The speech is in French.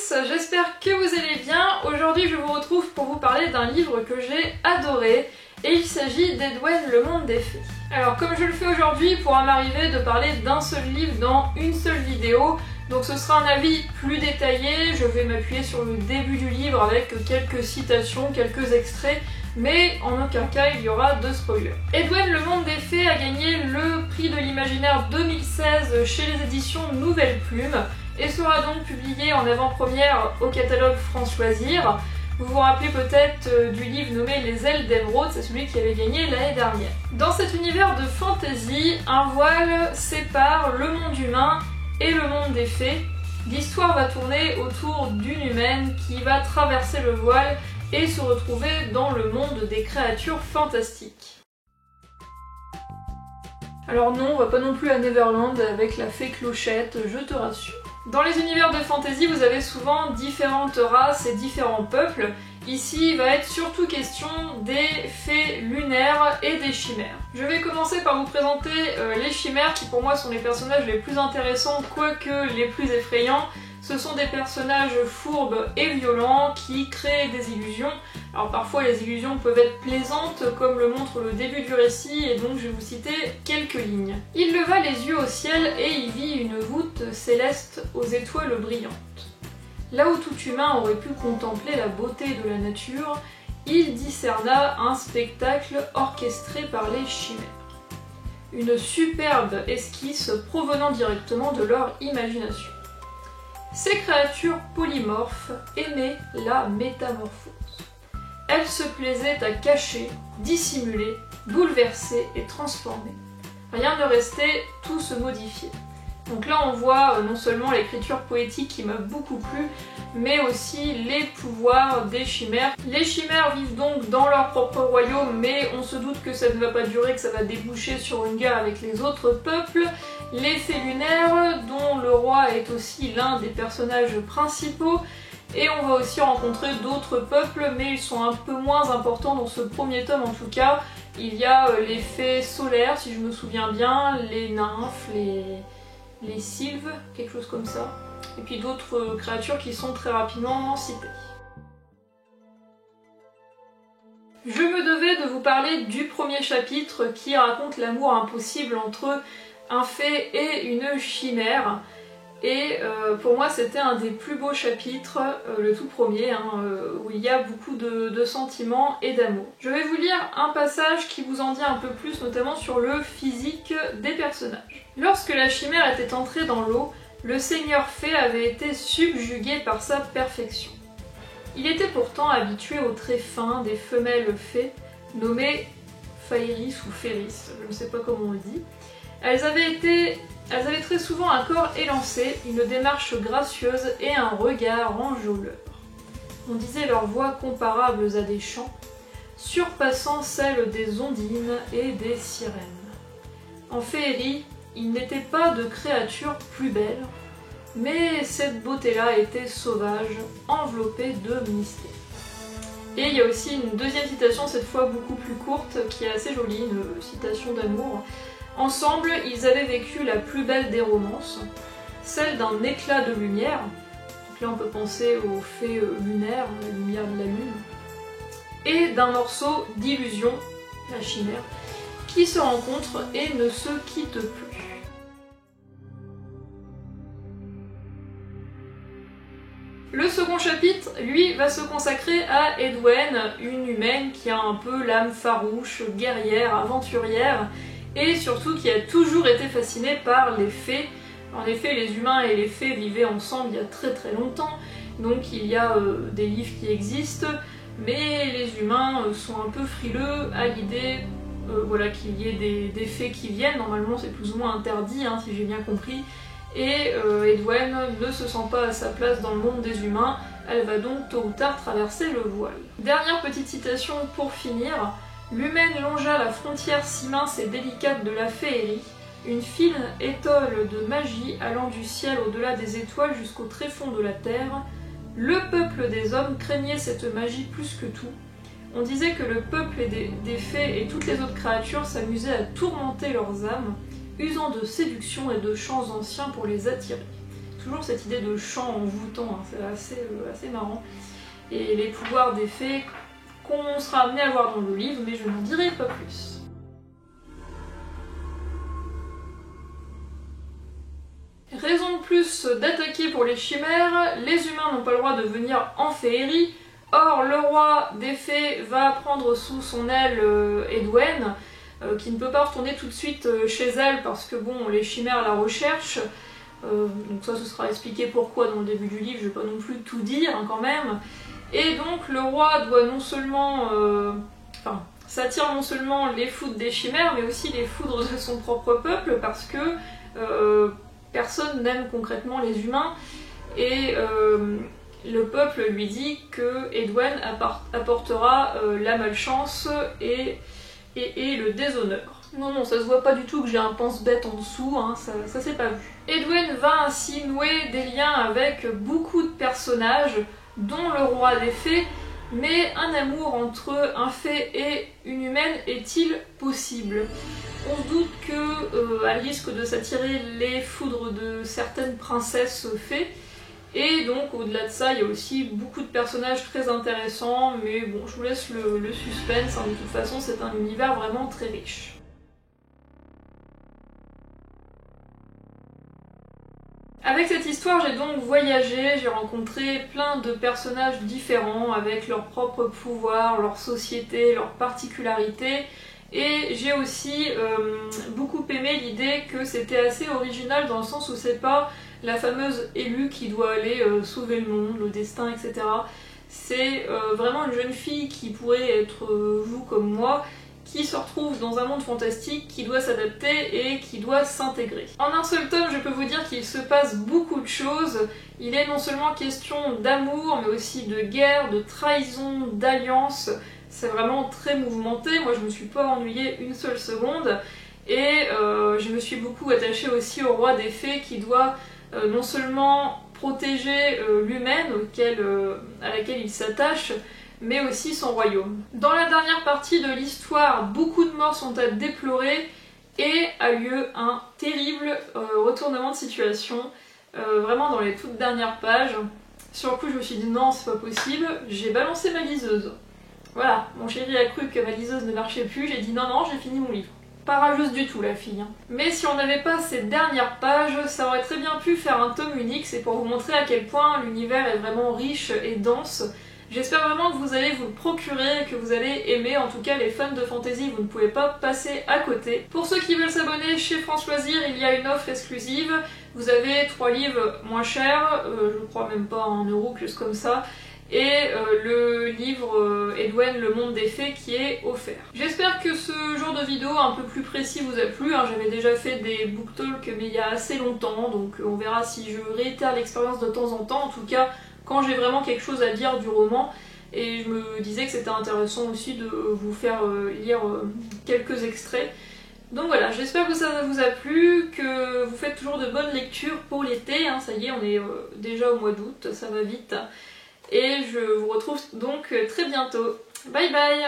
tous, j'espère que vous allez bien. Aujourd'hui je vous retrouve pour vous parler d'un livre que j'ai adoré et il s'agit d'Edwen Le Monde des Fées. Alors comme je le fais aujourd'hui, il pourra m'arriver de parler d'un seul livre dans une seule vidéo, donc ce sera un avis plus détaillé, je vais m'appuyer sur le début du livre avec quelques citations, quelques extraits, mais en aucun cas il y aura de spoiler. Edwen Le Monde des Fées a gagné le prix de l'imaginaire 2016 chez les éditions Nouvelle Plume et sera donc publié en avant-première au catalogue France Loisirs. Vous vous rappelez peut-être du livre nommé Les Ailes d'Émeraude, c'est celui qui avait gagné l'année dernière. Dans cet univers de fantasy, un voile sépare le monde humain et le monde des fées. L'histoire va tourner autour d'une humaine qui va traverser le voile et se retrouver dans le monde des créatures fantastiques. Alors non, on va pas non plus à Neverland avec la fée Clochette, je te rassure. Dans les univers de fantasy, vous avez souvent différentes races et différents peuples. Ici, il va être surtout question des fées lunaires et des chimères. Je vais commencer par vous présenter les chimères qui pour moi sont les personnages les plus intéressants, quoique les plus effrayants. Ce sont des personnages fourbes et violents qui créent des illusions. Alors parfois les illusions peuvent être plaisantes comme le montre le début du récit et donc je vais vous citer quelques lignes. Il leva les yeux au ciel et y vit une voûte céleste aux étoiles brillantes. Là où tout humain aurait pu contempler la beauté de la nature, il discerna un spectacle orchestré par les chimères. Une superbe esquisse provenant directement de leur imagination. Ces créatures polymorphes aimaient la métamorphose. Elles se plaisaient à cacher, dissimuler, bouleverser et transformer. Rien ne restait, tout se modifiait. Donc là on voit non seulement l'écriture poétique qui m'a beaucoup plu, mais aussi les pouvoirs des chimères. Les chimères vivent donc dans leur propre royaume, mais on se doute que ça ne va pas durer, que ça va déboucher sur une guerre avec les autres peuples. Les fées lunaires, dont le roi est aussi l'un des personnages principaux, et on va aussi rencontrer d'autres peuples, mais ils sont un peu moins importants dans ce premier tome en tout cas. Il y a les fées solaires, si je me souviens bien, les nymphes, les sylves, quelque chose comme ça, et puis d'autres créatures qui sont très rapidement citées. Je me devais de vous parler du premier chapitre qui raconte l'amour impossible entre un fée et une chimère. Et pour moi c'était un des plus beaux chapitres, le tout premier, où il y a beaucoup de sentiments et d'amour. Je vais vous lire un passage qui vous en dit un peu plus, notamment sur le physique des personnages. Lorsque la chimère était entrée dans l'eau, le seigneur fée avait été subjugué par sa perfection. Il était pourtant habitué aux traits fins des femelles fées, nommées Phaeris ou Féris, je ne sais pas comment on le dit. Elles avaient très souvent un corps élancé, une démarche gracieuse et un regard enjôleur. On disait leurs voix comparables à des chants, surpassant celles des ondines et des sirènes. En féerie, il n'était pas de créature plus belle, mais cette beauté-là était sauvage, enveloppée de mystère. Et il y a aussi une deuxième citation, cette fois beaucoup plus courte, qui est assez jolie, une citation d'amour. Ensemble, ils avaient vécu la plus belle des romances, celle d'un éclat de lumière. Donc là, on peut penser aux fées lunaires, la lumière de la lune, et d'un morceau d'illusion, la chimère, qui se rencontrent et ne se quittent plus. Le second chapitre, lui, va se consacrer à Edwen, une humaine qui a un peu l'âme farouche, guerrière, aventurière, et surtout qui a toujours été fascinée par les fées. En effet, les humains et les fées vivaient ensemble il y a très très longtemps, donc il y a des livres qui existent, mais les humains sont un peu frileux à l'idée voilà, qu'il y ait des fées qui viennent. Normalement c'est plus ou moins interdit, si j'ai bien compris, et Edwen ne se sent pas à sa place dans le monde des humains, elle va donc tôt ou tard traverser le voile. Dernière petite citation pour finir. L'humaine longea la frontière si mince et délicate de la féerie, une fine étole de magie allant du ciel au-delà des étoiles jusqu'au tréfonds de la terre. Le peuple des hommes craignait cette magie plus que tout. On disait que le peuple des fées et toutes les autres créatures s'amusaient à tourmenter leurs âmes, usant de séduction et de chants anciens pour les attirer. toujours cette idée de chant envoûtant, hein, c'est assez marrant. Et les pouvoirs des fées qu'on sera amené à voir dans le livre, mais je n'en dirai pas plus. Raison de plus d'attaquer pour les chimères, les humains n'ont pas le droit de venir en féerie. Or, le roi des fées va prendre sous son aile Edwen, qui ne peut pas retourner tout de suite chez elle parce que bon, les chimères la recherchent. Donc ça, ce sera expliqué pourquoi dans le début du livre, je vais pas non plus tout dire hein, quand même. Et donc le roi doit non seulement... s'attire non seulement les foudres des chimères, mais aussi les foudres de son propre peuple parce que personne n'aime concrètement les humains. Et le peuple lui dit que Edwen apportera la malchance et le déshonneur. Non, ça se voit pas du tout que j'ai un pense-bête en dessous, hein, ça s'est pas vu. Edwen va ainsi nouer des liens avec beaucoup de personnages, dont le roi des fées, mais un amour entre un fée et une humaine est-il possible? On se doute qu'elle risque de s'attirer les foudres de certaines princesses fées, et donc au-delà de ça, il y a aussi beaucoup de personnages très intéressants, mais bon, je vous laisse le suspense, hein, de toute façon c'est un univers vraiment très riche. Avec cette histoire, j'ai donc voyagé, j'ai rencontré plein de personnages différents avec leurs propres pouvoirs, leur société, leurs particularités, et j'ai aussi beaucoup aimé l'idée que c'était assez original dans le sens où c'est pas la fameuse élue qui doit aller sauver le monde, le destin, etc. C'est vraiment une jeune fille qui pourrait être vous comme moi, qui se retrouve dans un monde fantastique, qui doit s'adapter et qui doit s'intégrer. En un seul tome, je peux vous dire qu'il se passe beaucoup de choses. Il est non seulement question d'amour, mais aussi de guerre, de trahison, d'alliance. C'est vraiment très mouvementé, moi je me suis pas ennuyée une seule seconde. Et je me suis beaucoup attachée aussi au roi des fées qui doit non seulement protéger l'humaine à laquelle il s'attache, mais aussi son royaume. Dans la dernière partie de l'histoire, beaucoup de morts sont à déplorer et a lieu un terrible retournement de situation, vraiment dans les toutes dernières pages. Sur le coup, je me suis dit non, c'est pas possible, j'ai balancé ma liseuse. Voilà, mon chéri a cru que ma liseuse ne marchait plus, j'ai dit non, j'ai fini mon livre. Pas rageuse du tout la fille. Hein. Mais si on n'avait pas ces dernières pages, ça aurait très bien pu faire un tome unique, c'est pour vous montrer à quel point l'univers est vraiment riche et dense. J'espère vraiment que vous allez vous le procurer et que vous allez aimer, en tout cas les fans de fantasy, vous ne pouvez pas passer à côté. Pour ceux qui veulent s'abonner chez France Loisirs, il y a une offre exclusive, vous avez 3 livres moins chers, je ne crois même pas 1 euro, quelque chose comme ça, et le livre Edwen, le monde des fées qui est offert. J'espère que ce genre de vidéo un peu plus précis vous a plu, hein. J'avais déjà fait des book talks mais il y a assez longtemps, donc on verra si je réitère l'expérience de temps en temps, en tout cas quand j'ai vraiment quelque chose à dire du roman, et je me disais que c'était intéressant aussi de vous faire lire quelques extraits. Donc voilà, j'espère que ça vous a plu, que vous faites toujours de bonnes lectures pour l'été, hein. Ça y est, on est déjà au mois d'août, ça va vite. Et je vous retrouve donc très bientôt. Bye bye!